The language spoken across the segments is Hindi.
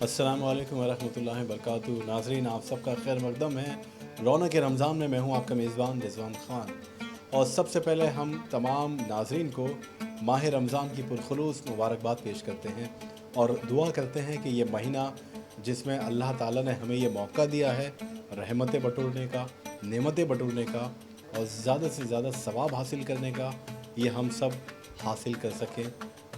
अस्सलाम वालेकुम वरहमतुल्लाहि वबरकातुहू। नाज़रीन, आप सबका खैर मकदम है। रौनक रमज़ान में मैं हूँ आपका मेज़बान रिज़वान ख़ान। और सबसे पहले हम तमाम नाज़रीन को माह रमज़ान की पुरखुलूस मुबारकबाद पेश करते हैं और दुआ करते हैं कि ये महीना जिसमें अल्लाह ताला ने हमें ये मौका दिया है रहमतें बटोरने का, नेमतें बटोरने का और ज़्यादा से ज़्यादा सवाब हासिल करने का, ये हम सब हासिल कर सकें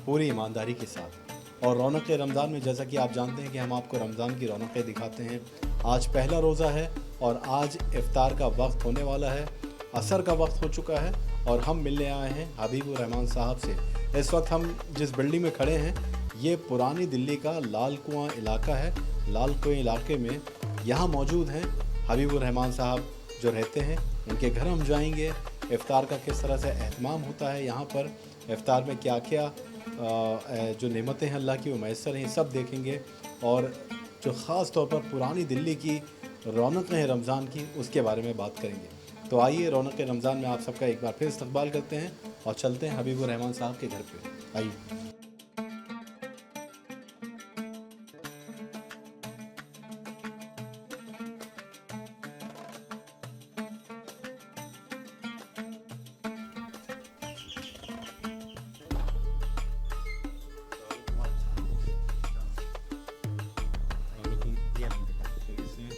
पूरी ईमानदारी के साथ। और रौनक रमज़ान में जैसा कि आप जानते हैं कि हम आपको रमज़ान की रौनकें दिखाते हैं। आज पहला रोज़ा है और आज इफ्तार का वक्त होने वाला है, असर का वक्त हो चुका है और हम मिलने आए हैं हबीबुर रहमान साहब से। इस वक्त हम जिस बिल्डिंग में खड़े हैं ये पुरानी दिल्ली का लाल कुआं इलाका है। लाल कुआं इलाके में यहाँ मौजूद हैं हबीबुर रहमान साहब जो रहते हैं। उनके घर हम जाएंगे, इफ्तार का किस तरह से एहतमाम होता है, यहाँ पर इफ्तार में क्या क्या जो नेमतें हैं अल्लाह की वो मैसर हैं, सब देखेंगे। और जो ख़ास तौर पर पुरानी दिल्ली की रौनक है रमज़ान की, उसके बारे में बात करेंगे। तो आइए रौनक रमज़ान में आप सबका एक बार फिर इस्तकबाल करते हैं और चलते हैं हबीबुर रहमान साहब के घर पे। आइए।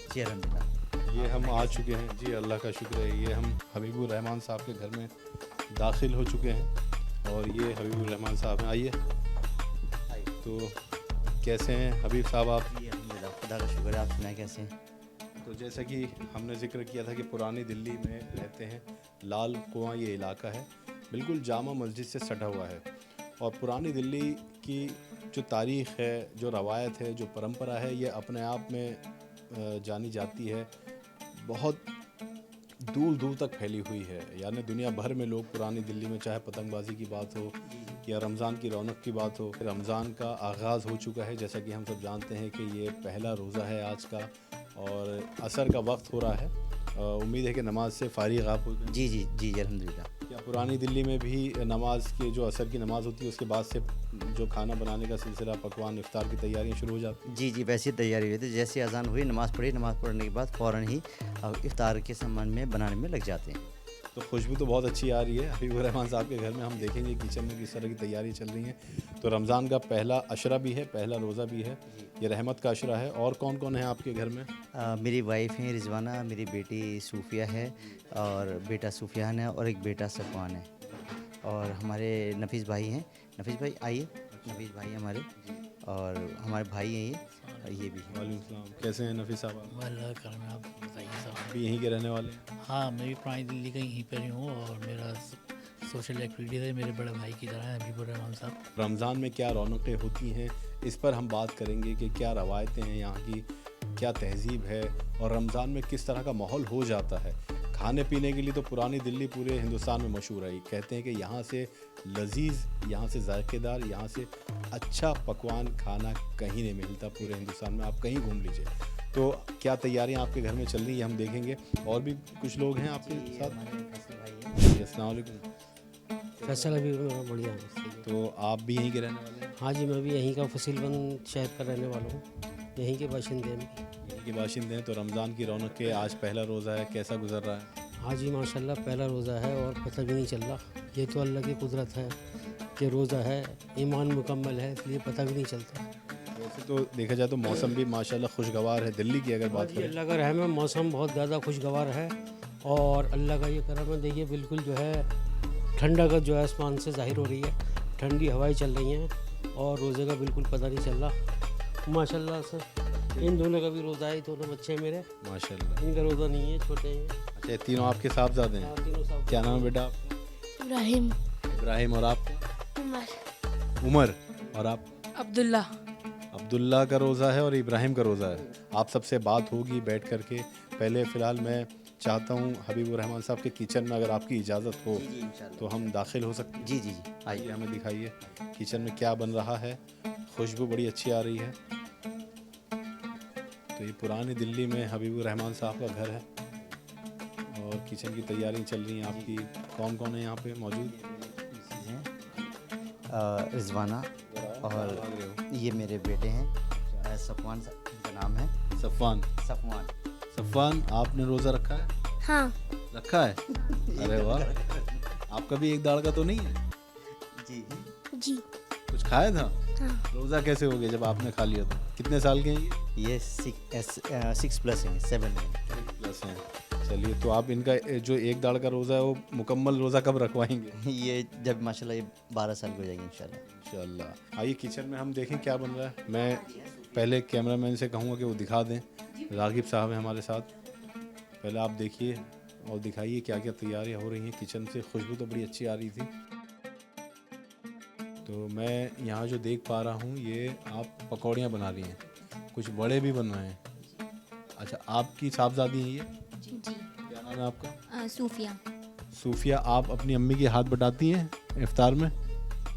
जी अलहमदिल्ला। ये हम आ चुके हैं जी, अल्लाह का शुक्र है। ये हम हबीबुर रहमान साहब के घर में दाखिल हो चुके हैं और ये हबीबुर रहमान साहब हैं। आइए। तो कैसे हैं हबीब साहब आप? जी अलहमदिल्ला, खुदा का शुक्र है। आप सुनाए कैसे हैं? तो जैसा कि हमने ज़िक्र किया था कि पुरानी दिल्ली में रहते हैं, लाल कुआं ये इलाका है, बिल्कुल जामा मस्जिद से सटा हुआ है। और पुरानी दिल्ली की जो तारीख़ है, जो रवायत है, जो परंपरा है, ये अपने आप में जानी जाती है। बहुत दूर दूर तक फैली हुई है, यानी दुनिया भर में लोग पुरानी दिल्ली में, चाहे पतंगबाजी की बात हो या रमज़ान की रौनक की बात हो। रमज़ान का आगाज़ हो चुका है, जैसा कि हम सब जानते हैं कि ये पहला रोज़ा है आज का और असर का वक्त हो रहा है। उम्मीद है कि नमाज से फारिग आप हो गए। जी जी जी जी अलहमदिल्ला। क्या पुरानी दिल्ली में भी नमाज के जो असर की नमाज़ होती है उसके बाद से जो खाना बनाने का सिलसिला, पकवान, इफ्तार की तैयारियां शुरू हो जाती हैं? जी जी, वैसी तैयारी हुई थी। जैसे अज़ान हुई, नमाज़ पढ़ी, नमाज़ पढ़ने के बाद फ़ौरन ही इफ्तार के सामान में बनाने में लग जाते हैं। तो खुशबू तो बहुत अच्छी आ रही है हबीबुर रहमान साहब के घर में। हम देखेंगे किचन में किस तरह की तैयारी चल रही है। तो रमज़ान का पहला अशरा भी है, पहला रोज़ा भी है, ये रहमत का अशरा है। और कौन कौन है आपके घर में? मेरी वाइफ़ हैं रिज़वाना, मेरी बेटी सूफिया है और बेटा सूफियान है और एक बेटा सफ़वान है। और हमारे नफीस भाई हैं। नफीस भाई आइए। नफीस भाई हमारे और हमारे भाई हैं ये भी हैं। वालेकुम सलाम। कैसे हैं नफ़ी साहब आप? अल्लाह का करम है, आप बताइए साहब। भी यहीं के रहने वाले हैं? हाँ, मैं भी पुरानी दिल्ली का यहीं पर ही हूँ और मेरा सोशल एक्टिविटीज़ है मेरे बड़े भाई की तरह है हबीबुर रहमान साहब। रमज़ान में क्या रौनकें होती हैं, इस पर हम बात करेंगे कि क्या रवायतें हैं यहाँ की, क्या तहज़ीब है और रमज़ान में किस तरह का माहौल हो जाता है। खाने पीने के लिए तो पुरानी दिल्ली पूरे हिंदुस्तान में मशहूर है। कहते हैं कि यहाँ से लजीज़, यहाँ से जायकेदार, यहाँ से अच्छा पकवान खाना कहीं नहीं मिलता पूरे हिंदुस्तान में। आप कहीं घूम लीजिए। तो क्या तैयारियाँ आपके घर में चल रही हैं हम देखेंगे। और भी कुछ लोग हैं आपके साथ? जी, अस्सलाम वालेकुम। फैसल अभी बढ़िया है। तो आप भी यहीं के रहने वाले हैं? हाँ जी, मैं भी यहीं का फसीलबंद शहर का रहने वाला हूँ, यहीं के बाशिंदे हैं। यहीं के बाशिंदे हैं। तो रमज़ान की रौनक के आज पहला रोज़ा है, कैसा गुजर रहा है? हाँ जी माशाल्लाह, पहला रोज़ा है और पता भी नहीं चल रहा। ये तो अल्लाह की कुदरत है कि रोज़ा है, ईमान मुकम्मल है, इसलिए पता भी नहीं चलता। वैसे तो देखा जाए तो मौसम भी माशाल्लाह खुशगवार है दिल्ली की अगर बात जी, करें। अल्लाह का रहम है, मौसम बहुत ज़्यादा खुशगवार है और अल्लाह का ये करम है। देखिए बिल्कुल जो है ठंडक जो है आसमान से ज़ाहिर हो रही है, ठंडी हवाएं चल रही हैं और रोज़े का बिल्कुल पता नहीं चल रहा माशाल्लाह से। इन दोनों का भी रोज़ा है, दोनों बच्चे हैं मेरे, माशाल्लाह। इनका रोज़ा नहीं है, छोटे हैं। अच्छा, ये तीनों आपके साहबजादे हैं? तीनों साहब। क्या नाम है बेटा आपका? इब्राहिम। इब्राहिम। और आपका? उमर। उमर। और आप? अब्दुल्ला। अब्दुल्ला का रोज़ा है और इब्राहिम का रोज़ा है। आप सबसे बात होगी बैठ कर के। पहले फ़िलहाल मैं चाहता हूँ हबीबुर रहमान साहब के किचन में अगर आपकी इजाज़त हो जी इंशाल्लाह। तो हम दाखिल हो सकते हैं? जी जी जी आइए, आइए। हमें दिखाइए किचन में क्या बन रहा है। खुशबू बड़ी अच्छी आ रही है। तो ये पुरानी दिल्ली में हबीबुर रहमान साहब का घर है और किचन की तैयारी चल रही है आपकी। कौन कौन है यहाँ पे मौजूद? मिसेज़ हैं रिज़वाना और भाग रहे हो। ये मेरे बेटे हैं सफ़वान इनका नाम है। सफ़वान। सफ़वान। सफ़वान, आपने रोज़ा रखा है? हाँ। रखा है? अरे वाह, आपका भी एक दाढ़ का तो नहीं है? जी। जी। कुछ खाया था? हाँ। रोज़ा कैसे हो गया जब आपने खा लिया तो? कितने साल के हैं ये 6+ हैं, 7 हैं। प्लस हैं? चलिए, तो आप इनका जो एक दाढ़ का रोज़ा है वो मुकम्मल रोज़ा कब रखवाएंगे? ये जब माशाल्लाह ये 12 साल के हो जाएंगे इंशाल्लाह। इंशाल्लाह। आइए किचन में हम देखें क्या बन रहा है। मैं पहले कैमरामैन से कहूँगा कि वो दिखा दें। रागिब साहब हैं हमारे साथ। पहले आप देखिए और दिखाइए क्या क्या तैयारियाँ हो रही हैं किचन से। खुशबू तो बड़ी अच्छी आ रही थी। तो मैं यहाँ जो देख पा रहा हूँ ये आप पकौड़ियाँ बना रही हैं, कुछ बड़े भी बन रहे हैं। अच्छा, आपकी साहबजादी हैं ये? जी। क्या नाम है आपका? सूफिया। सूफिया, आप अपनी अम्मी के हाथ बटाती हैं इफ्तार में?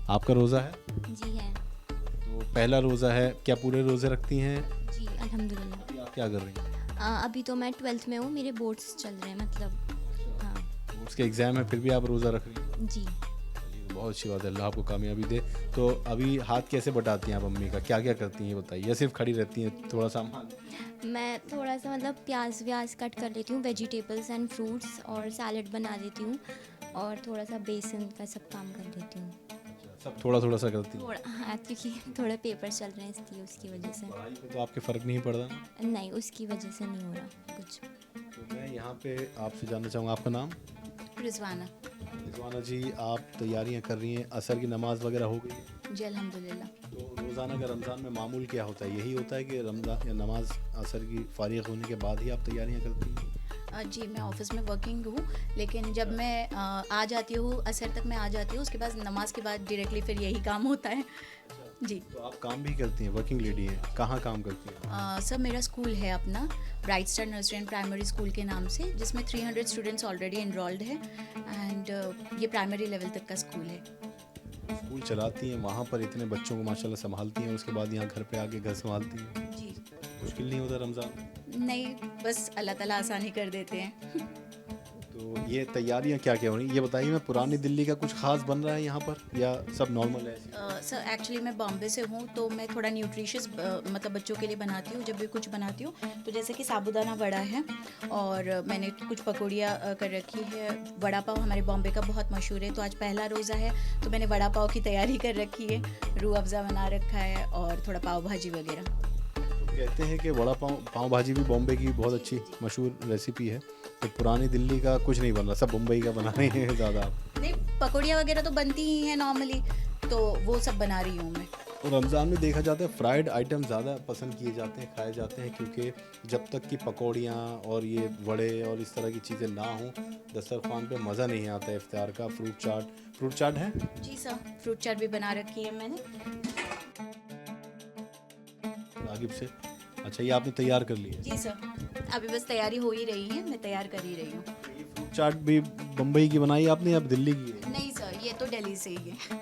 आपका रोज़ा है? जी है। तो पहला रोज़ा है, क्या पूरे रोज़े रखती हैं? जी अल्हम्दुलिल्लाह। अभी आप क्या कर रही हैं? अभी तो मैं 12th में हूँ, मेरे बोर्ड्स चल रहे हैं मतलब। हाँ। बोर्ड्स के एग्ज़ाम है फिर भी आप रोज़ा रख रही हैं? जी। चलिए, बहुत अच्छी बात है, अल्लाह आपको कामयाबी दे। तो अभी हाथ कैसे बटाती हैं आप अम्मी का? क्या क्या करती हैं बताइए, या सिर्फ खड़ी रहती हैं थोड़ा सामान? मैं थोड़ा सा मतलब प्याज व्याज कट कर लेती हूँ, वेजिटेबल्स एंड फ्रूट्स, और सैलड बना देती हूँ, और थोड़ा सा बेसन का सब काम कर लेती हूँ। सब थोड़ा थोड़ा सा करती हैं? थोड़ा, हाँ, क्योंकि थोड़े पेपर चल रहे हैं इसलिए उसकी वजह से। पढ़ाई पे तो आपके फ़र्क नहीं पड़ रहा? नहीं, उसकी वजह से नहीं हो रहा कुछ। तो मैं यहाँ पे आपसे जानना चाहूँगा, आपका नाम? रिजवाना। रिजवाना जी, आप तैयारियाँ कर रही हैं, असर की नमाज़ वगैरह हो गई है? जी अल्हम्दुलिल्लाह। तो रोज़ाना का रमज़ान में मामूल क्या होता है? यही होता है कि रमज़ान या नमाज असर की फारिग होने के बाद ही आप तैयारियाँ करती हैं? जी मैं ऑफिस में वर्किंग हूँ, लेकिन जब मैं आ जाती हूँ असर तक मैं आ जाती हूँ, उसके बाद नमाज के बाद डायरेक्टली फिर यही काम होता है। जी। तो आप काम भी करती हैं, वर्किंग लेडी हैं, कहाँ काम करती हैं? सर मेरा स्कूल है अपना, bright star nursery and primary school के नाम से, जिसमें 300 स्टूडेंट्स ऑलरेडी इनरोल्ड है, एंड ये प्राइमरी लेवल तक का स्कूल है। स्कूल चलाती हैं, वहाँ पर इतने बच्चों को माशाल्लाह संभालती हैं, उसके बाद यहाँ घर पे आके घर संभालती हैं। जी। मुश्किल नहीं होता रमज़ान? नहीं, बस अल्लाह ताला आसानी कर देते हैं। तो ये तैयारियाँ क्या क्या हो रही हैं ये बताइए। मैं पुरानी दिल्ली का कुछ खास बन रहा है यहाँ पर या सब नॉर्मल है? सर एक्चुअली मैं बॉम्बे से हूँ, तो मैं थोड़ा न्यूट्रिशियस मतलब बच्चों के लिए बनाती हूँ जब भी कुछ बनाती हूँ। तो जैसे कि साबूदाना वड़ा है, और मैंने कुछ पकौड़ियाँ कर रखी है। वड़ा पाव हमारे बॉम्बे का बहुत मशहूर है, तो आज पहला रोज़ा है तो मैंने वड़ा पाव की तैयारी कर रखी है, रूह अफ़ज़ा बना रखा है, और थोड़ा पाव भाजी वगैरह। कहते हैं कि वड़ा पाव भाजी भी बॉम्बे की बहुत अच्छी मशहूर रेसिपी है। तो पुरानी दिल्ली का कुछ नहीं बन रहा, सब मुंबई का बना रहे हैं ज़्यादा आप? नहीं, पकौड़ियाँ वगैरह तो बनती ही हैं नॉर्मली, तो वो सब बना रही हूँ मैं। तो रमज़ान में देखा जाता है फ्राइड आइटम ज़्यादा पसंद किए जाते हैं, खाए जाते हैं, क्योंकि जब तक कि पकौड़ियाँ और ये वड़े और इस तरह की चीज़ें ना हों दस्तरखान पे मज़ा नहीं आता है इफ्तार का। फ्रूट चाट है? जी सर, फ्रूट चाट भी बना रखी है मैंने। रागिब से। अच्छा, ये आपने तैयार कर लिया? जी सर, अभी बस तैयारी हो ही रही है, मैं तैयार कर ही रही हूँ। ये फ्रूट चाट भी बम्बई की बनाई आपने या दिल्ली की है? नहीं सर, ये तो दिल्ली से ही है।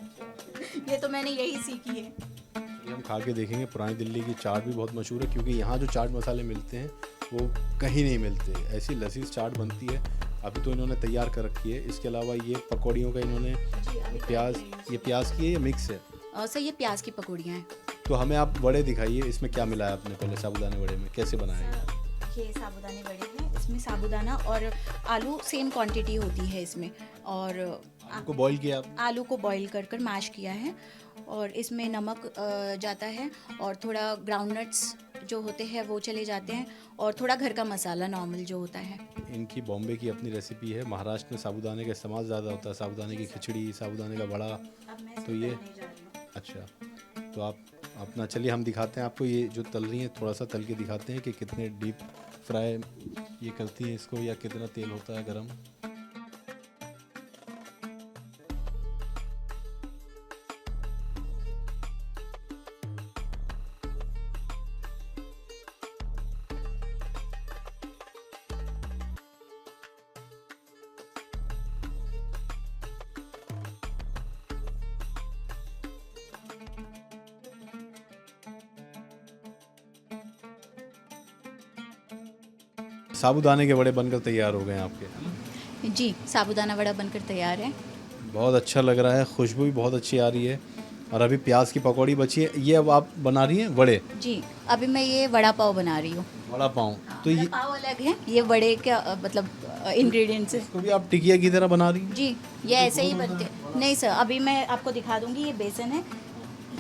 ये तो मैंने यही सीखी है। ये हम खा के देखेंगे। पुरानी दिल्ली की चाट भी बहुत मशहूर है, क्योंकि यहाँ जो चाट मसाले मिलते हैं वो कहीं नहीं मिलते। ऐसी लजीज चाट बनती है। अभी तो इन्होंने तैयार कर रखी है। इसके अलावा ये पकौड़ियों का इन्होंने प्याज, ये प्याज की है या मिक्स है? सर ये प्याज की पकौड़ियाँ हैं। तो हमें आप वड़े दिखाइए, इसमें क्या मिलाया आपने पहले साबूदाने वड़े में, कैसे बनाया है? ये साबूदाने वड़े हैं, इसमें साबूदाना और आलू सेम क्वांटिटी होती है इसमें, और आपको बॉईल किया आपने? आलू को बॉईल कर कर मैश किया है, और इसमें नमक जाता है, और थोड़ा ग्राउंडनट्स जो होते हैं वो चले जाते हैं, और थोड़ा घर का मसाला नॉर्मल जो होता है। इनकी बॉम्बे की अपनी रेसिपी है। महाराष्ट्र में साबूदाने का इस्तेमाल ज़्यादा होता है, साबूदाने की खिचड़ी, साबूदाने का वड़ा। तो ये अच्छा, तो आप अपना चलिए हम दिखाते हैं आपको। ये जो तल रही हैं थोड़ा सा तल के दिखाते हैं कि कितने डीप फ्राई ये करती हैं इसको, या कितना तेल होता है गरम। साबूदाने के वड़े बनकर तैयार हो गए हैं आपके। जी, साबूदाना वड़ा बनकर तैयार है। बहुत अच्छा लग रहा है, खुशबू भी बहुत अच्छी आ रही है। और अभी प्याज की पकौड़ी बची है, ये अब आप बना रही हैं वड़े, जी, अभी मैं ये वड़ा पाव बना रही हूँ। वड़ा पाव। तो वड़ा ये पाव अलग है, ये वड़े का मतलब इंग्रेडिएंट्स है। इसको भी आप टिकिया की तरह बना रही हैं? जी, ये ऐसे ही बनते। नहीं सर, अभी मैं आपको दिखा दूंगी। ये बेसन है,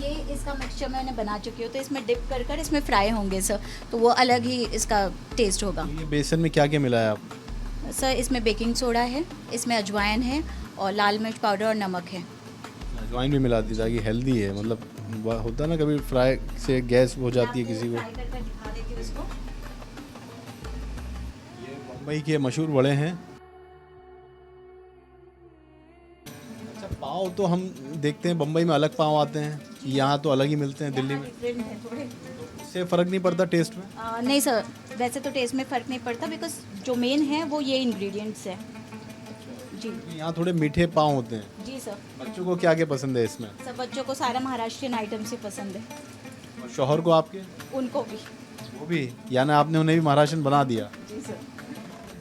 ये इसका मिक्सचर मैंने बना चुकी हूँ, तो इसमें डिप कर कर इसमें फ्राई होंगे सर, तो वो अलग ही इसका टेस्ट होगा। तो ये बेसन में क्या क्या मिलाया आप? सर इसमें बेकिंग सोडा है, इसमें अजवाइन है और लाल मिर्च पाउडर और नमक है। अजवाइन भी मिला दी ताकि हेल्दी है, मतलब होता है ना कभी फ्राई से गैस हो जाती है किसी को। फ्राई कर कर दिखा देती हूँ इसको। मुंबई के मशहूर वड़े हैं। अच्छा, पाव तो हम देखते हैं बम्बई में अलग पाव आते हैं, यहाँ तो अलग ही मिलते हैं दिल्ली में। डिफरेंट है थोड़े। इससे फ़र्क नहीं पड़ता टेस्ट में? नहीं सर, वैसे तो टेस्ट में फ़र्क नहीं पड़ता, बिकॉज जो मेन है वो ये इंग्रेडिएंट्स है। जी यहाँ थोड़े मीठे पाव होते हैं। जी सर। बच्चों को क्या क्या पसंद है इसमें? सब बच्चों को सारा महाराष्ट्रियन आइटम से पसंद है, और शौहर को आपके? उनको भी। वो भी, यानी आपने उन्हें भी महाराष्ट्र बना दिया। जी सर।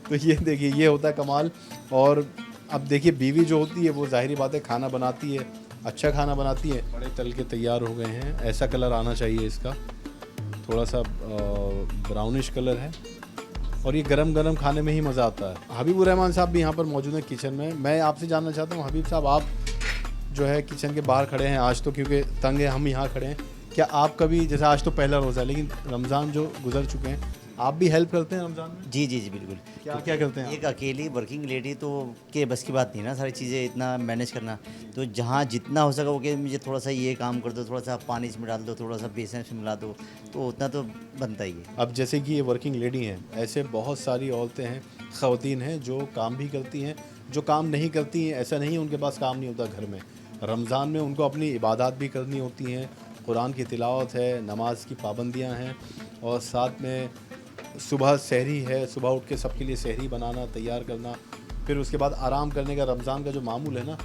तो ये देखिए, ये होता है कमाल। और अब देखिए, बीवी जो होती है वो ज़ाहिरी बात है खाना बनाती है, अच्छा खाना बनाती है। बड़े तल के तैयार हो गए हैं, ऐसा कलर आना चाहिए इसका, थोड़ा सा ब्राउनिश कलर है, और ये गरम गरम खाने में ही मज़ा आता है। हबीबुर रहमान साहब भी यहाँ पर मौजूद हैं किचन में। मैं आपसे जानना चाहता हूँ हबीब साहब, आप जो है किचन के बाहर खड़े हैं आज तो, क्योंकि तंग है, हम यहाँ खड़े हैं। क्या आप कभी, जैसे आज तो पहला रोज़ा है लेकिन रमज़ान जो गुजर चुके हैं, आप भी हेल्प करते हैं रमज़ान में? जी जी जी बिल्कुल। क्या क्या करते हैं आप? एक अकेली वर्किंग लेडी तो के बस की बात नहीं ना, सारी चीज़ें इतना मैनेज करना। तो जहाँ जितना हो सका वो कि मुझे थोड़ा सा ये काम कर दो, थोड़ा सा पानी इसमें डाल दो, थोड़ा सा बेसन इसमें मिला दो, तो उतना तो बनता ही है। अब जैसे कि ये वर्किंग लेडी हैं, ऐसे बहुत सारी औरतें हैं, ख़वातीन हैं जो काम भी करती हैं, जो काम नहीं करती हैं। ऐसा नहीं है उनके पास काम नहीं होता घर में। रमज़ान में उनको अपनी इबादत भी करनी होती हैं, कुरान की तिलावत है, नमाज की पाबंदियां हैं, और साथ में सुबह सहरी है, सुबह उठ के सबके लिए सहरी बनाना, तैयार करना, फिर उसके बाद आराम करने का। रमज़ान का जो मामूल है ना,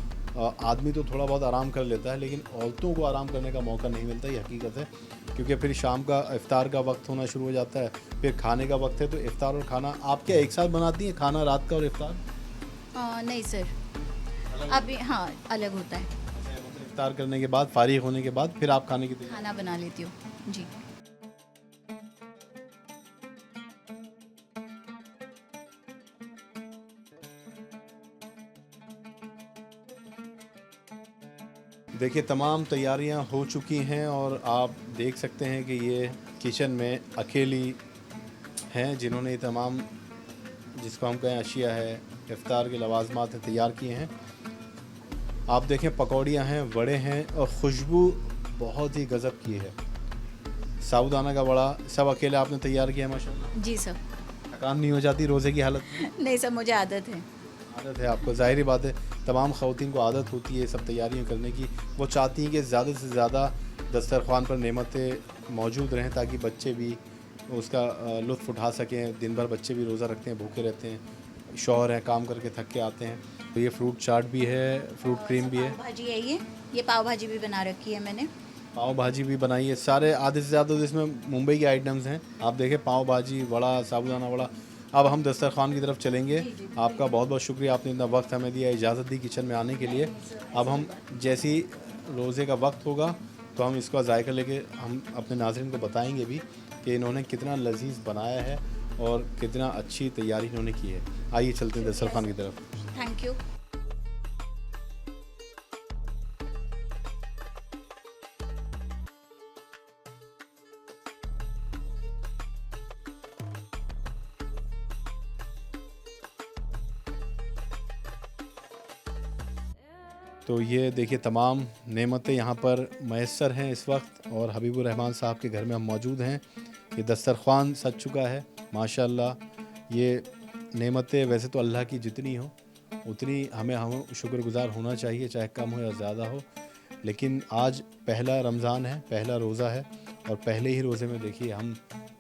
आदमी तो थोड़ा बहुत आराम कर लेता है, लेकिन औरतों को आराम करने का मौका नहीं मिलता, ये हकीकत है। क्योंकि फिर शाम का इफ्तार का वक्त होना शुरू हो जाता है, फिर खाने का वक्त है, तो इफ्तार और खाना आप क्या एक साथ बनाती हैं, खाना रात का और इफ्तार? नहीं सर, अभी हाँ अलग होता है। इफ्तार करने के बाद, फारिग होने के बाद, फिर आप खाने की तैयारी? खाना बना लेती हूँ जी। देखिए, तमाम तैयारियां हो चुकी हैं और आप देख सकते हैं कि ये किचन में अकेली हैं जिन्होंने ये तमाम, जिसको हम कहें अशिया है, इफ्तार के लवाजमात हैं, तैयार किए हैं। आप देखें, पकौड़ियाँ हैं, वड़े हैं, और खुशबू बहुत ही गज़ब की है। साबूदाना का वड़ा सब अकेले आपने तैयार किया है माशाल्लाह। जी सर। थकान नहीं हो जाती रोज़े की हालत में? नहीं सर, मुझे आदत है। आदत है आपको, ज़ाहिरी बात है, तमाम ख़वातीन को आदत होती है सब तैयारियां करने की। वो चाहती हैं कि ज़्यादा से ज़्यादा दस्तरख़्वान पर नेमतें मौजूद रहें ताकि बच्चे भी उसका लुत्फ़ उठा सकें। दिन भर बच्चे भी रोज़ा रखते हैं, भूखे रहते हैं, शौहर हैं, काम करके थक के आते हैं। तो ये फ्रूट चाट भी है, फ्रूट क्रीम भी है, पाव भाजी है, ये पाव भाजी भी बना रखी है मैंने। पाव भाजी भी बनाई है। सारे आधे से ज़्यादा तो इसमें मुंबई के आइटम्स हैं। आप देखें, पाव भाजी, वड़ा, साबूदाना वड़ा। अब हम दस्तरख़्वान की तरफ चलेंगे। आपका बहुत बहुत शुक्रिया, आपने इतना वक्त हमें दिया, इजाज़त दी किचन में आने के लिए। अब हम जैसी रोज़े का वक्त होगा तो हम इसका जायका लेके हम अपने नाज़रीन को बताएंगे भी कि इन्होंने कितना लजीज़ बनाया है और कितना अच्छी तैयारी इन्होंने की है। आइए चलते हैं दस्तरख़्वान की तरफ। Thank you. तो ये देखिए, तमाम नेमतें यहाँ पर मैसर हैं इस वक्त, और हबीबुर रहमान साहब के घर में हम मौजूद हैं। ये दस्तरख़्वान सज चुका है माशाल्लाह। ये नेमतें वैसे तो अल्लाह की जितनी हो उतनी हम शुक्रगुज़ार होना चाहिए, चाहे कम हो या ज़्यादा हो। लेकिन आज पहला रमज़ान है, पहला रोज़ा है, और पहले ही रोज़े में देखिए हम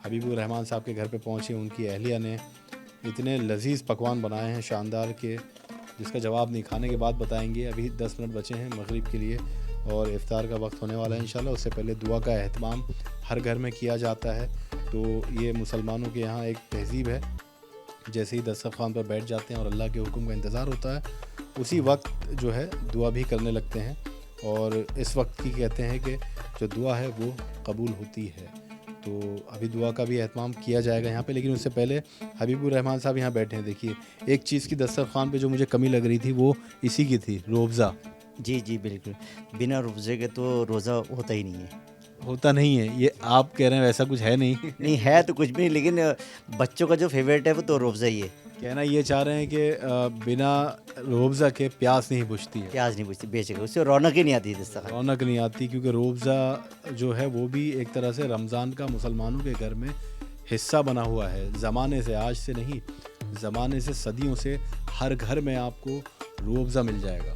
हबीबुर रहमान साहब के घर पे पहुँचे। उनकी अहलिया ने इतने लजीज़ पकवान बनाए हैं शानदार के, जिसका जवाब नहीं खाने के बाद बताएंगे। अभी 10 मिनट बचे हैं मगरिब के लिए और इफ्तार का वक्त होने वाला है इंशाल्लाह। उससे पहले दुआ का एहतमाम हर घर में किया जाता है। तो ये मुसलमानों के यहाँ एक तहज़ीब है, जैसे ही दस्तरख़्वान पर बैठ जाते हैं और अल्लाह के हुक्म का इंतज़ार होता है, उसी वक्त जो है दुआ भी करने लगते हैं। और इस वक्त की कहते हैं कि जो दुआ है वो कबूल होती है। तो अभी दुआ का भी एहतमाम किया जाएगा यहाँ पे, लेकिन उससे पहले हबीबुर रहमान साहब यहाँ बैठे हैं। देखिए, एक चीज़ की दस्तरखान पे जो मुझे कमी लग रही थी वो इसी की थी, रूअफ़ज़ा। जी जी बिल्कुल, बिना रुफ्जे के तो रोज़ा होता ही नहीं है। होता नहीं है, ये आप कह रहे हैं, वैसा कुछ है नहीं। नहीं है तो कुछ भी नहीं, लेकिन बच्चों का जो फेवरेट है वो तो रुफ्जा ही है। कहना ये चाह रहे हैं कि बिना रूअफ़ज़ा के प्यास नहीं बुझती है, प्याज नहीं पूछती, बेचेगा उससे रौनक ही नहीं आती दस्तरखान। रौनक नहीं आती, क्योंकि रूअफ़ज़ा जो है वो भी एक तरह से रमज़ान का मुसलमानों के घर में हिस्सा बना हुआ है। ज़माने से, आज से नहीं, ज़माने से, सदियों से हर घर में आपको रूअफ़ज़ा मिल जाएगा।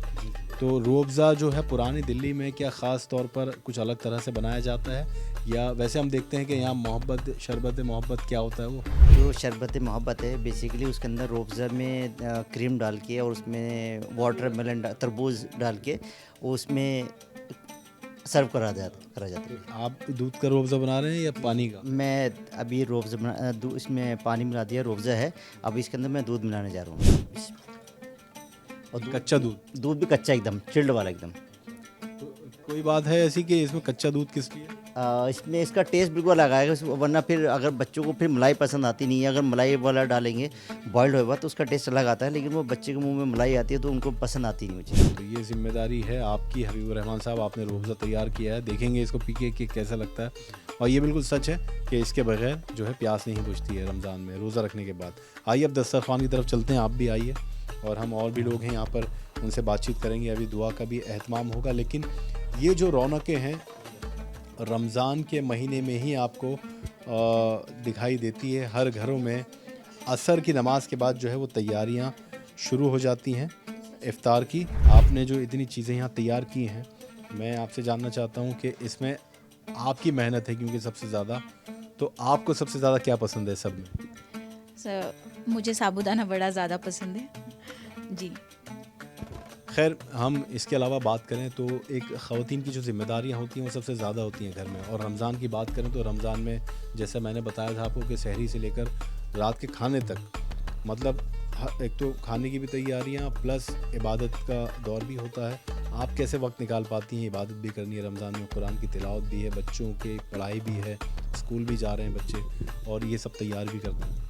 तो रूअफ़ज़ा जो है पुरानी दिल्ली में क्या ख़ास तौर पर कुछ अलग तरह से बनाया जाता है, या वैसे हम देखते हैं कि यहाँ मोहब्बत, शरबत मोहब्बत क्या होता है वो? जो शरबत मोहब्बत है बेसिकली उसके अंदर रूअफ़ज़ा में क्रीम डाल के और उसमें वाटरमेलन तरबूज डाल के उसमें सर्व करा जाता है। आप दूध का रूअफ़ज़ा बना रहे हैं या पानी का? मैं अभी रूअफ़ज़ा इसमें पानी मिला दिया, रूअफ़ज़ा है, अब इसके अंदर मैं दूध मिलाने जा रहा हूँ। और कच्चा दूध? दूध भी कच्चा एकदम, चिल्ड वाला एकदम। तो कोई बात है ऐसी कि इसमें कच्चा दूध किस लिए? इसमें इसका टेस्ट बिल्कुल अलग आएगा, वरना फिर अगर बच्चों को फिर मलाई पसंद आती नहीं है, अगर मलाई वाला डालेंगे बॉयल्ड होगा तो उसका टेस्ट अलग आता है, लेकिन वो बच्चे के मुंह में मलाई आती है तो उनको पसंद आती नहीं मुझे। तो ये जिम्मेदारी है आपकी हबीबुर रहमान साहब, आपने रूअफ़ज़ा तैयार किया है, देखेंगे इसको पी के कैसा लगता है। और ये बिल्कुल सच है कि इसके बगैर जो है प्यास नहीं बुझती है रमज़ान में, रोज़ा रखने के बाद। आइए अब दस्तरखान की तरफ चलते हैं, आप भी आइए, और हम और भी लोग हैं यहाँ पर, उनसे बातचीत करेंगे। अभी दुआ का भी एहतमाम होगा, लेकिन ये जो रौनकें हैं रमज़ान के महीने में ही आपको दिखाई देती है। हर घरों में असर की नमाज के बाद जो है वो तैयारियाँ शुरू हो जाती हैं इफ़्तार की। आपने जो इतनी चीज़ें यहाँ तैयार की हैं, मैं आपसे जानना चाहता हूँ कि इसमें आपकी मेहनत है क्योंकि सबसे ज़्यादा, तो आपको सबसे ज़्यादा क्या पसंद है सब में? मुझे साबूदाना वड़ा ज़्यादा पसंद है जी। खैर, हम इसके अलावा बात करें तो एक ख़वातीन की जो ज़िम्मेदारियाँ होती हैं वो सबसे ज़्यादा होती हैं घर में। और रमज़ान की बात करें तो रमज़ान में जैसा मैंने बताया था आपको कि सहरी से लेकर रात के खाने तक, मतलब एक तो खाने की भी तैयारियाँ प्लस इबादत का दौर भी होता है। आप कैसे वक्त निकाल पाती हैं? इबादत भी करनी है रमज़ान में, कुरान की तिलावत भी है, बच्चों की पढ़ाई भी है, स्कूल भी जा रहे हैं बच्चे, और ये सब तैयार भी करना है।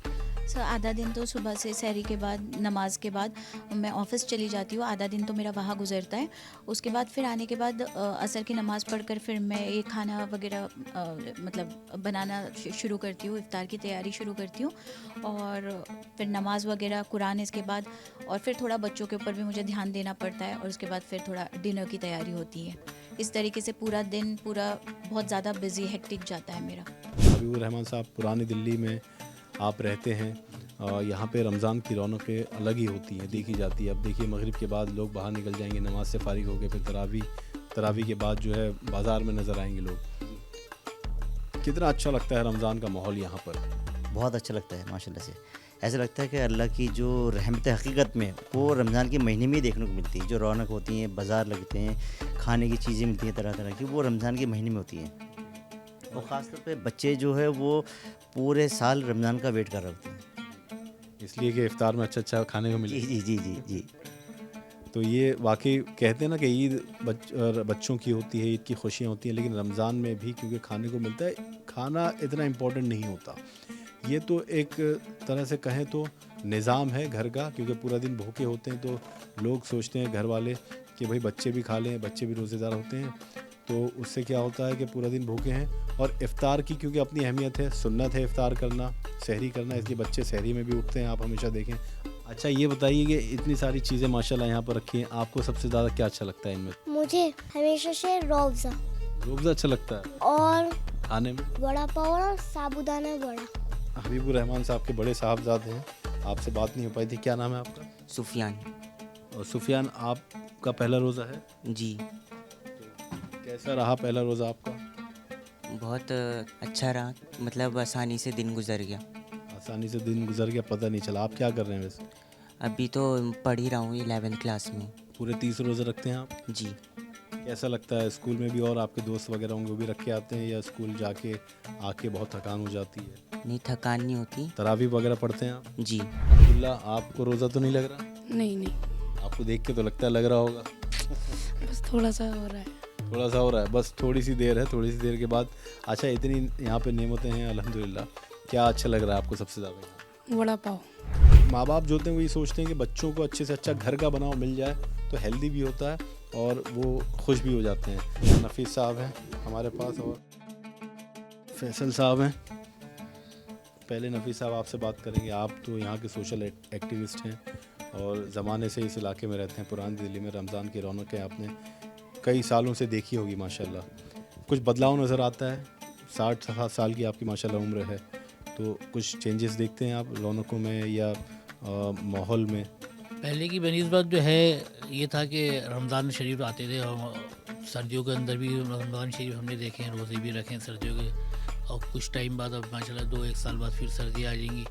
सर आधा दिन तो सुबह से सहरी के बाद, नमाज के बाद मैं ऑफ़िस चली जाती हूँ, आधा दिन तो मेरा वहाँ गुजरता है। उसके बाद फिर आने के बाद असर की नमाज़ पढ़कर फिर मैं ये खाना वगैरह मतलब बनाना शुरू करती हूँ, इफ़्तार की तैयारी शुरू करती हूँ, और फिर नमाज़ वगैरह, कुरान इसके बाद, और फिर थोड़ा बच्चों के ऊपर भी मुझे ध्यान देना पड़ता है, और उसके बाद फिर थोड़ा डिनर की तैयारी होती है। इस तरीके से पूरा दिन पूरा बहुत ज़्यादा बिजी हेक्टिक जाता है मेरा। हबीबुर रहमान साहब, पुरानी दिल्ली में आप रहते हैं, यहाँ पे रमज़ान की रौनकें अलग ही होती हैं, देखी जाती है। अब देखिए मगरिब के बाद लोग बाहर निकल जाएंगे, नमाज से फारिग हो गए, फिर तरावी के बाद जो है बाज़ार में नज़र आएंगे लोग। कितना अच्छा लगता है रमज़ान का माहौल यहाँ पर? बहुत अच्छा लगता है माशाल्लाह से। ऐसा लगता है कि अल्लाह की जो रहमत हकीकत में वो रमज़ान के महीने में ही देखने को मिलती है। जो रौनक होती है, बाज़ार लगते हैं, खाने की चीज़ें मिलती हैं तरह तरह की, वो रमज़ान के महीने में होती हैं। और ख़ास तौर पे बच्चे जो है वो पूरे साल रमज़ान का वेट कर रहे होते हैं, इसलिए कि इफ्तार में अच्छा खाने को मिले। जी जी जी जी। तो ये वाकई कहते हैं ना कि ईद बच्चों की होती है, ईद की खुशियाँ होती हैं, लेकिन रमज़ान में भी क्योंकि खाने को मिलता है, खाना इतना इम्पोर्टेंट नहीं होता। ये तो एक तरह से कहें तो निज़ाम है घर का, क्योंकि पूरा दिन भूखे होते हैं तो लोग सोचते हैं घर वाले कि भाई बच्चे भी खा लें, बच्चे भी रोज़ेदार होते हैं, तो उससे क्या होता है कि पूरा दिन भूखे हैं। और इफ़्तार की क्योंकि अपनी अहमियत है, सुन्नत है इफ़्तार करना, सहरी करना, इसलिए बच्चे सहरी में भी उठते हैं, आप हमेशा देखें। अच्छा ये बताइए कि इतनी सारी चीज़ें माशाल्लाह यहाँ पर रखी हैं, आपको सबसे ज़्यादा क्या अच्छा लगता है इनमें? मुझे हमेशा से रूअफ़ज़ा रूअफ़ज़ा अच्छा लगता है, और खाने में वड़ा पाव और साबूदाना वड़ा। हबीबुर रहमान साहब के बड़े साहबजादे हैं, आपसे बात नहीं हो पाई थी, क्या नाम है आपका? सुफियान। और सुफियान, आपका पहला रोज़ा है? जी, कैसा रहा पहला रोज़ा आपका? बहुत अच्छा रहा, मतलब आसानी से दिन गुजर गया। आसानी से दिन गुजर गया, पता नहीं चला। आप क्या कर रहे हैं वैसे? अभी तो पढ़ ही रहा हूँ 11th क्लास में। पूरे 30 रोज़े रखते हैं आप? जी। कैसा लगता है? स्कूल में भी और आपके दोस्त वगैरह होंगे, वो भी रख के आते हैं, या स्कूल जाके आके बहुत थकान हो जाती है? नहीं, थकान नहीं होती। तरावी वगैरह पढ़ते हैं आप? जी। अब्दुल्ला, आपको रोज़ा तो नहीं लग रहा? नहीं नहीं, आपको देख के तो लगता है लग रहा होगा। बस थोड़ा सा हो रहा है। थोड़ा सा हो रहा है, बस थोड़ी सी देर है, थोड़ी सी देर के बाद। अच्छा, इतनी यहाँ पे नेमतें हैं अल्हम्दुलिल्लाह, क्या अच्छा लग रहा है आपको सबसे ज़्यादा यहाँ? वड़ा पाव। माँ बाप जो होते हैं वो ये सोचते हैं कि बच्चों को अच्छे से अच्छा घर का बनाओ मिल जाए तो हेल्दी भी होता है और वो खुश भी हो जाते हैं। नफीस साहब हैं हमारे पास और फैसल साहब हैं। पहले नफीस साहब आपसे बात करेंगे। आप तो यहाँ के सोशल एक्टिविस्ट हैं और ज़माने से इस इलाके में रहते हैं, पुरानी दिल्ली में। रमज़ान की रौनकें आपने कई सालों से देखी होगी माशाल्लाह। कुछ बदलाव नज़र आता है? 60 साल की आपकी माशाल्लाह उम्र है, तो कुछ चेंजेस देखते हैं आप रौनकों में या माहौल में? पहले की बनिस्बत जो है ये था कि रमज़ान शरीफ आते थे और सर्दियों के अंदर भी रमज़ान शरीफ हमने देखे हैं, रोज़े भी रखे हैं सर्दियों के। और कुछ टाइम बाद अब माशाल्लाह 2-1 साल बाद फिर सर्दी आ जाएंगी।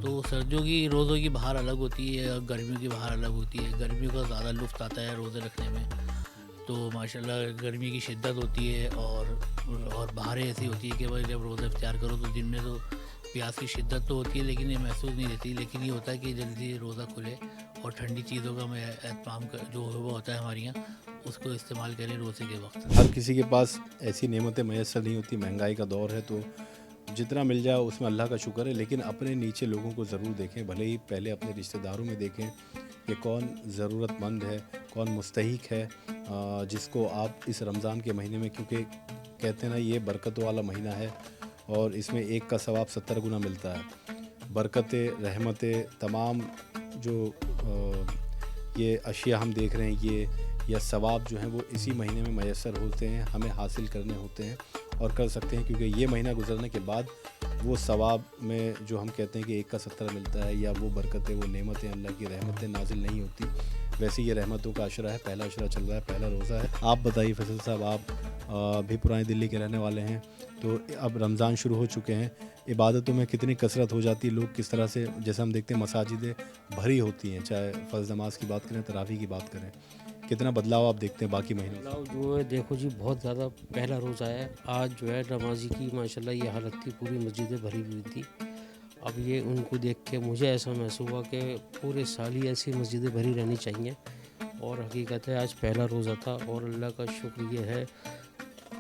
तो सर्दियों की रोज़ों की बाहर अलग होती है और गर्मियों की बाहर अलग होती है। गर्मियों का ज़्यादा लुत्फ़ आता है रोज़े रखने में, तो माशाल्लाह गर्मी की शिद्दत होती है और बाहरें ऐसी होती है कि भाई जब रोज़ा इफ्तियार करो तो दिन में तो प्यास की शिद्दत तो होती है लेकिन ये महसूस नहीं रहती। लेकिन ये होता है कि जल्दी रोज़ा खुले और ठंडी चीज़ों का मैं एहतमाम जो वो होता है हमारे यहाँ, उसको इस्तेमाल करें रोज़े के वक्त। हर किसी के पास ऐसी नेमतें मैसर नहीं होती, महंगाई का दौर है, तो जितना मिल जाए उसमें अल्लाह का शुक्र है। लेकिन अपने नीचे लोगों को ज़रूर देखें, भले ही पहले अपने रिश्तेदारों में देखें कि कौन ज़रूरतमंद है, कौन मुस्तहिक है, जिसको आप इस रमज़ान के महीने में, क्योंकि कहते हैं ना ये बरकतों वाला महीना है और इसमें एक का सवाब 70 गुना मिलता है। बरकतें, रहमतें, तमाम जो ये अशिया हम देख रहे हैं, ये या सवाब जो हैं वो इसी महीने में मैसर होते हैं, हमें हासिल करने होते हैं और कर सकते हैं। क्योंकि ये महीना गुजरने के बाद वो सवाब में जो हम कहते हैं कि 1 का 70 मिलता है, या वो बरकतें, वो नेमतें, अल्लाह की रहमतें नाजिल नहीं होती। वैसे ये रहमतों का अशरा है, पहला अशरा चल रहा है, पहला रोज़ा है। आप बताइए फैसल साहब, आप भी पुरानी दिल्ली के रहने वाले हैं, तो अब रमज़ान शुरू हो चुके हैं, इबादतों में कितनी कसरत हो जाती है, लोग किस तरह से, जैसे हम देखते हैं मसाजिदें भरी होती हैं, चाहे फ़र्ज़ नमाज की बात करें, तरावी की बात करें, कितना बदलाव आप देखते हैं बाकी महीनों में? बदलाव जो है देखो जी, बहुत ज़्यादा। पहला रोज़ा है आज जो है नमाजी की माशाल्लाह ये हालत थी, पूरी मस्जिदें भरी हुई थी। अब ये उनको देख के मुझे ऐसा महसूस हुआ कि पूरे साल ही ऐसी मस्जिदें भरी रहनी चाहिए। और हकीकत है आज पहला रोज़ा था और अल्लाह का शुक्र ये है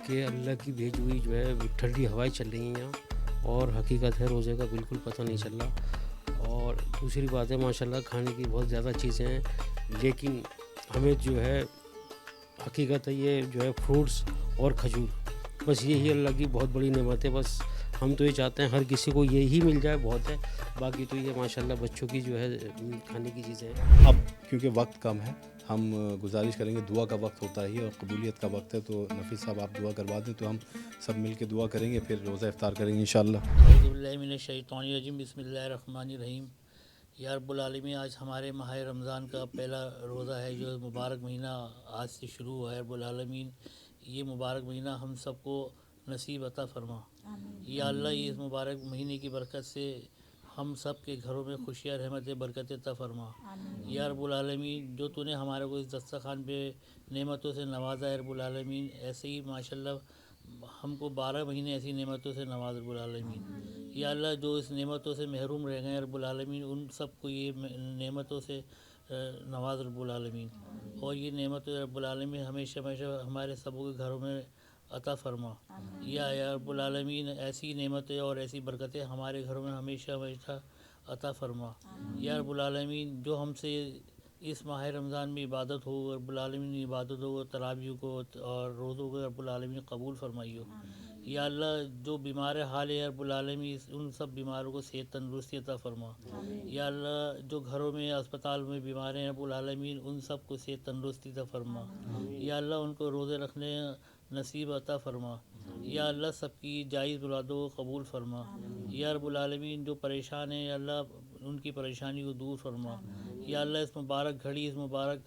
कि अल्लाह की भेजी हुई जो है ठंडी हवाएं चल रही हैं यहाँ, और हकीकत है रोज़े का बिल्कुल पता नहीं चल रहा। और दूसरी बात है माशाल्लाह खाने की बहुत ज़्यादा चीज़ें हैं, लेकिन हमें जो है हकीकत है ये जो है फ्रूट्स और खजूर, बस यही अल्लाह की बहुत बड़ी नेमत है। बस हम तो ये चाहते हैं हर किसी को यही मिल जाए, बहुत है। बाकी तो ये माशाल्लाह बच्चों की जो है खाने की चीज़ें हैं। अब क्योंकि वक्त कम है, हम गुजारिश करेंगे, दुआ का वक्त होता है और कबूलियत का वक्त है, तो नफीस साहब आप दुआ करवा दें तो हम सब मिल के दुआ करेंगे, फिर रोज़ा इफ्तार करेंगे इंशाअल्लाह। औज़ुबिल्लाहिमिनश्शैतानिर्रजीम, बिस्मिल्लाहिर्रहमानिर्रहीम। या रब्बुल आलमीन, आज हमारे माह रमज़ान का पहला रोज़ा है, जो मुबारक महीना आज से शुरू हुआ है। रब्बुल आलमीन ये मुबारक महीना हम सबको नसीब अता फरमा। या अल्लाह, ये इस मुबारक महीने की बरकत से हम सब के घरों में खुशियाँ, रहमत, बरकत अता फरमा। या रब्बुल आलमीन, जो तूने हमारे को इस दस्तरखान पे नेमतों से नवाजा है रब्बुल आलमीन, ऐसे ही माशाल्लाह हमको 12 महीने ऐसी नेमतों से नवाज रब्बुल आलमीन। या अल्लाह, जो इस नेमतों से महरूम रह गए रब्बुल आलमीन, उन सब को ये नेमतों से नवाज रब्बुल आलमीन। और ये नेमत रब्बुल आलमीन हमेशा हमेशा हमारे सबों के घरों में अता फरमा। या रब्बुल आलमीन, ऐसी नेमतें और ऐसी बरकतें हमारे घरों में हमेशा हमेशा अता फरमा। या रब्बुल आलमीन, जो हमसे इस माह रमज़ान में इबादत हो रब्बुल आलमीन, इबादतों को, तरावियों को और रोज़ों को रब्बुल आलमीन कबूल फरमाइयो। या अल्लाह, जो बीमार हाल है रब्बुल आलमीन, उन सब बीमारों को सेहत तंदुरुस्ती अता फरमा। या अल्लाह, जो घरों में, अस्पताल में बीमार हैं रब्बुल आलमीन, उन सब को सेहत तंदुरुस्ती अता फरमा। या अल्लाह, उनको रोज़े रखने नसीब अता फरमा। या अल्लाह, सबकी जायज़ मुरादों को कबूल फरमा। या रब्बुल आलमीन, जो परेशान हैं अल्लाह, उनकी परेशानी को दूर फरमा। या अल्लाह, इस मुबारक घड़ी, इस मुबारक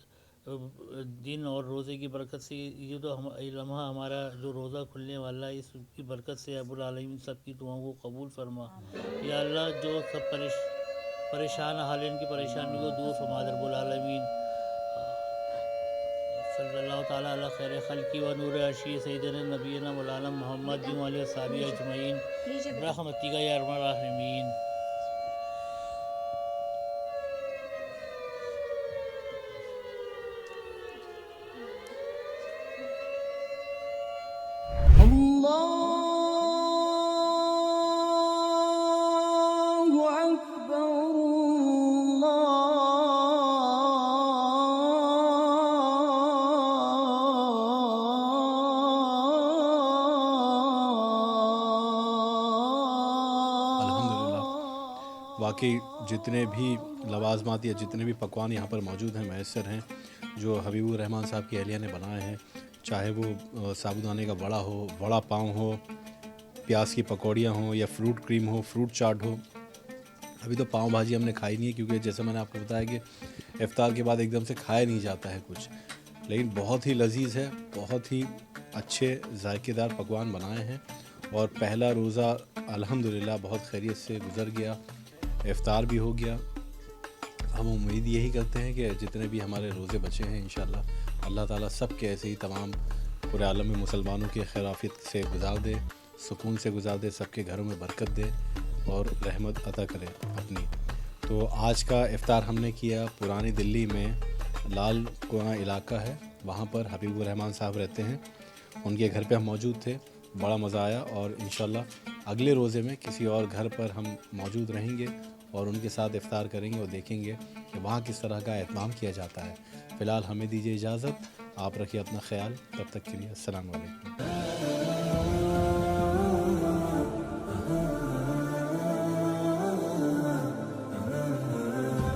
दिन और रोज़े की बरकत से, ये तो हम लम्हा हमारा जो रोज़ा खुलने वाला है, इसकी बरकत से रब्बुल आलमीन सबकी दुआओं को कबूल फरमा। या अल्लाह, जो सब परेशान हाल है, इनकी परेशानी को दूर फरमा रब्बुल आलमीन। सल्लल्लाहु ताला अला खैर खल्की व नूर अर्शी सय्यदना नबीना मौलाना मोहम्मद व आलिहि व सहाबिहि अजमईन रहमतिका या अरहमर राहिमीन। वाकई जितने भी लवाजमात या जितने भी पकवान यहाँ पर मौजूद हैं मैसर हैं, जो हबीबुर रहमान साहब की अहलिया ने बनाए हैं, चाहे वो साबूदाने का वड़ा हो, वड़ा पाव हो, प्याज की पकौड़ियाँ हों या फ्रूट क्रीम हो, फ्रूट चाट हो। अभी तो पाव भाजी हमने खाई नहीं है क्योंकि जैसे मैंने आपको बताया कि इफ्तार के बाद एकदम से खाया नहीं जाता है कुछ, लेकिन बहुत ही लजीज है, बहुत ही अच्छे जायकेदार पकवान बनाए हैं। और पहला रोज़ा अल्हम्दुलिल्लाह बहुत खैरियत से गुज़र गया, इफ्तार भी हो गया। हम उम्मीद यही करते हैं कि जितने भी हमारे रोज़े बचे हैं इंशाअल्लाह अल्लाह ताला सब के ऐसे ही तमाम पूरे आलम में मुसलमानों के खैराफियत से गुजार दे, सुकून से गुजार दे, सबके घरों में बरकत दे और रहमत अता करे अपनी। तो आज का इफ्तार हमने किया पुरानी दिल्ली में, लाल कुआं इलाका है, वहाँ पर हबीबुर रहमान साहब रहते हैं, उनके घर पे हम मौजूद थे, बड़ा मज़ा आया। और इंशाल्लाह अगले रोज़े में किसी और घर पर हम मौजूद रहेंगे और उनके साथ इफ्तार करेंगे और देखेंगे कि वहाँ किस तरह का एहतमाम किया जाता है। फ़िलहाल हमें दीजिए इजाज़त, आप रखिए अपना ख्याल, तब तक के लिए अस्सलाम वालेकुम।